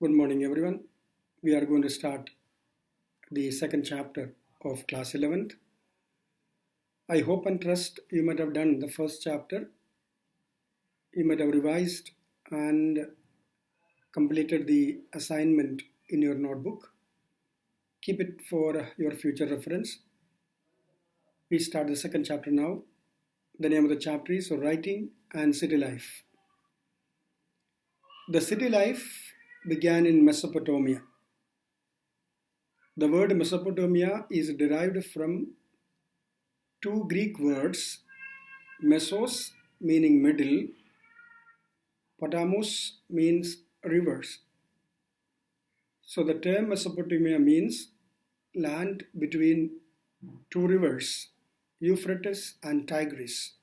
Good morning, everyone. We are going to start the second chapter of class 11th. I hope and trust you might have done the first chapter. You might have revised and completed the assignment in your notebook. Keep it for your future reference. We start the second chapter now. The name of the chapter is Writing and City Life. The city life began in Mesopotamia. The word Mesopotamia is derived from two Greek words, mesos meaning middle, potamos means rivers. So the term Mesopotamia means land between two rivers, Euphrates and Tigris.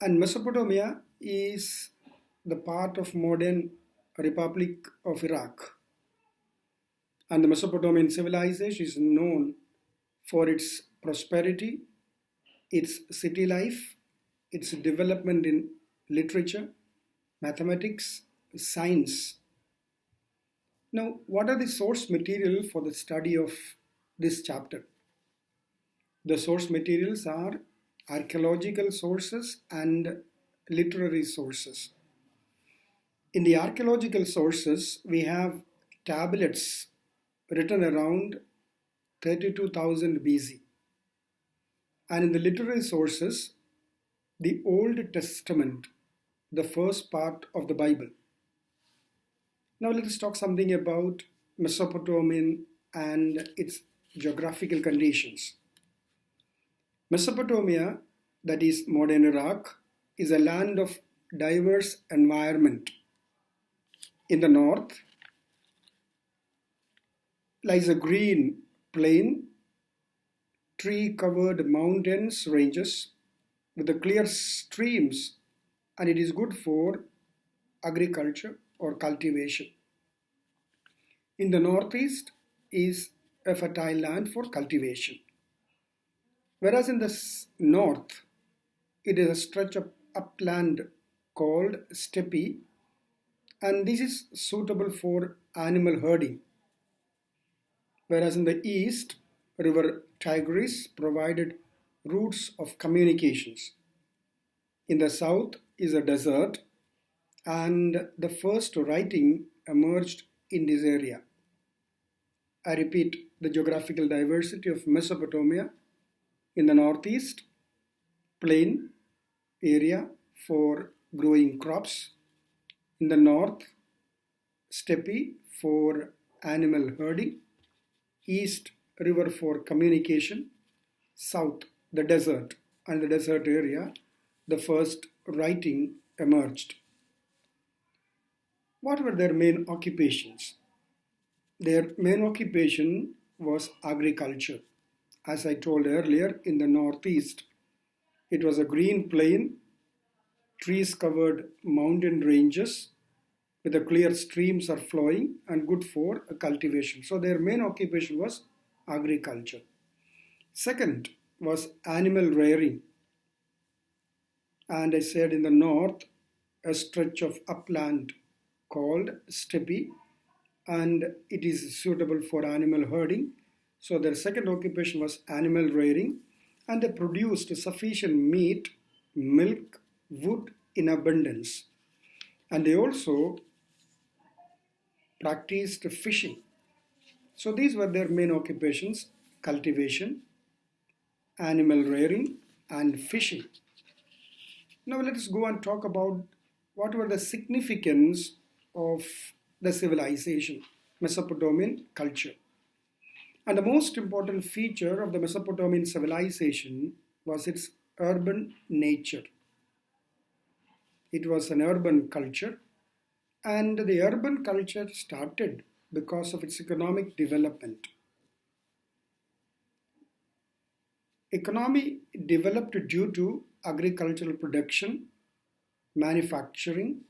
And Mesopotamia is the part of modern Republic of Iraq. And the Mesopotamian civilization is known for its prosperity, its city life, its development in literature, mathematics, science. Now, what are the source material for the study of this chapter? The source materials are archaeological sources and literary sources. In the archaeological sources, we have tablets written around 32,000 BC. And in the literary sources, the Old Testament, the first part of the Bible. Now let us talk something about Mesopotamian and its geographical conditions. Mesopotamia, that is modern Iraq, is a land of diverse environment. In the north lies a green plain, tree-covered mountains ranges with the clear streams, and it is good for agriculture or cultivation. In the northeast is a fertile land for cultivation. Whereas in the north, it is a stretch of upland called steppe, and this is suitable for animal herding. Whereas in the east, river Tigris provided routes of communications. In the south is a desert, and the first writing emerged in this area. I repeat, the geographical diversity of Mesopotamia: in the northeast, plain area for growing crops; in the north, steppe for animal herding; east, river for communication; south, the desert, and the desert area, the first writing emerged. What were their main occupations? Their main occupation was agriculture. As I told earlier, in the northeast, it was a green plain, trees covered mountain ranges with the clear streams are flowing and good for cultivation. So their main occupation was agriculture. Second was animal rearing. And I said in the north, a stretch of upland called steppe, and it is suitable for animal herding. So their second occupation was animal rearing, and they produced sufficient meat, milk, wood in abundance. And they also practiced fishing. So these were their main occupations: cultivation, animal rearing, and fishing. Now let us go and talk about what were the significance of the civilization, Mesopotamian culture. And the most important feature of the Mesopotamian civilization was its urban nature. It was an urban culture, and the urban culture started because of its economic development. Economy developed due to agricultural production, manufacturing,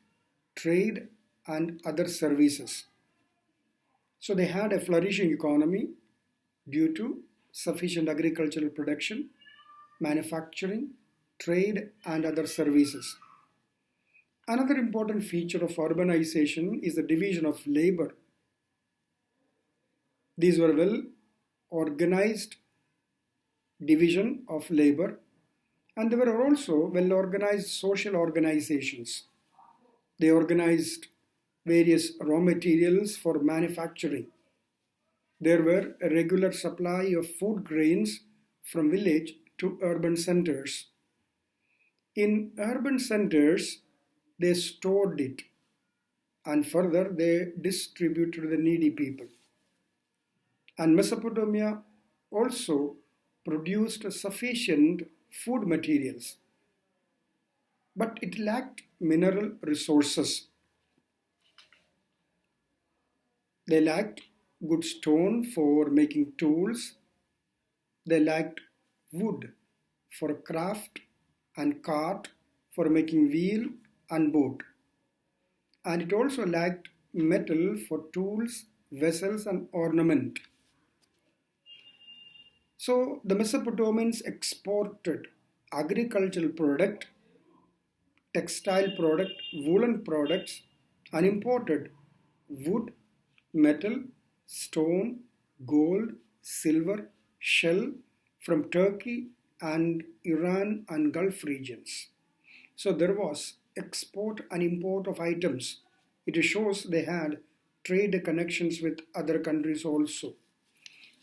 trade, and other services. So they had a flourishing economy due to sufficient agricultural production, manufacturing, trade, and other services. Another important feature of urbanization is the division of labor. These were well organized division of labor, and there were also well organized social organizations. They organized various raw materials for manufacturing. There were a regular supply of food grains from village to urban centers. In urban centers, they stored it and further they distributed to the needy people. And Mesopotamia also produced sufficient food materials, but it lacked mineral resources. They lacked good stone for making tools, they lacked wood for craft and cart for making wheel and boat. And it also lacked metal for tools, vessels, and ornament. So the Mesopotamians exported agricultural product, textile product, woolen products, and imported wood, metal, stone, gold, silver, shell from Turkey and Iran and Gulf regions. So there was export and import of items. It shows they had trade connections with other countries also.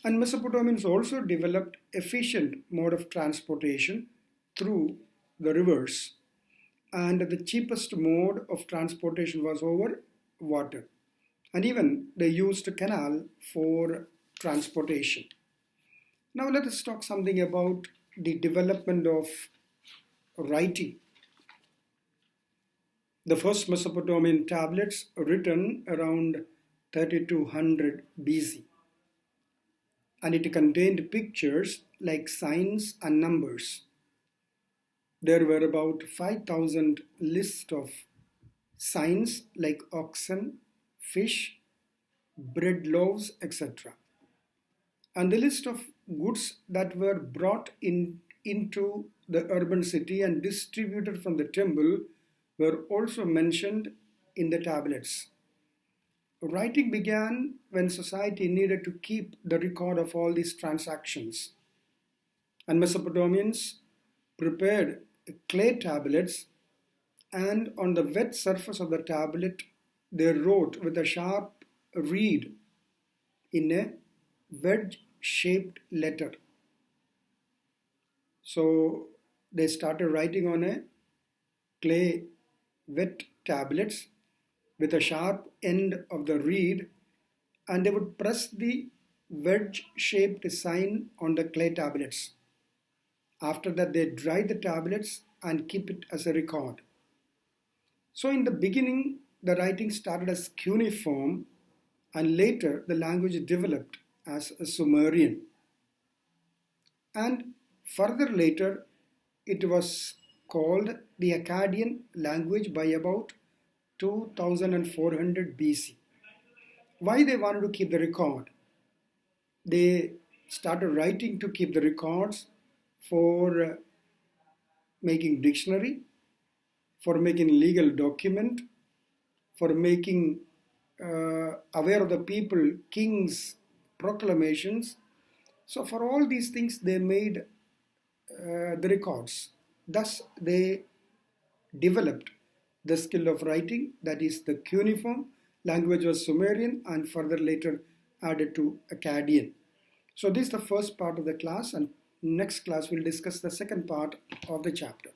And Mesopotamians also developed efficient mode of transportation through the rivers. And the cheapest mode of transportation was over water. And even they used a canal for transportation. Now let us talk something about the development of writing. The first Mesopotamian tablets written around 3200 BC, and it contained pictures like signs and numbers. There were about 5,000 lists of signs like oxen, fish, bread loaves, etc. And the list of goods that were brought into the urban city and distributed from the temple were also mentioned in the tablets. Writing began when society needed to keep the record of all these transactions. And Mesopotamians prepared clay tablets, and on the wet surface of the tablet they wrote with a sharp reed in a wedge-shaped letter. So they started writing on a clay wet tablets with a sharp end of the reed, and they would press the wedge-shaped sign on the clay tablets. After that, they dry the tablets and keep it as a record. So in the beginning, the writing started as cuneiform, and later the language developed as a Sumerian. And further later, it was called the Akkadian language by about 2400 BC. Why they wanted to keep the record? They started writing to keep the records for making dictionary, for making legal document, for making aware of the people, kings' proclamations. So for all these things they made the records. Thus they developed the skill of writing, that is the cuneiform. Language was Sumerian and further later added to Akkadian. So this is the first part of the class, and next class we'll discuss the second part of the chapter.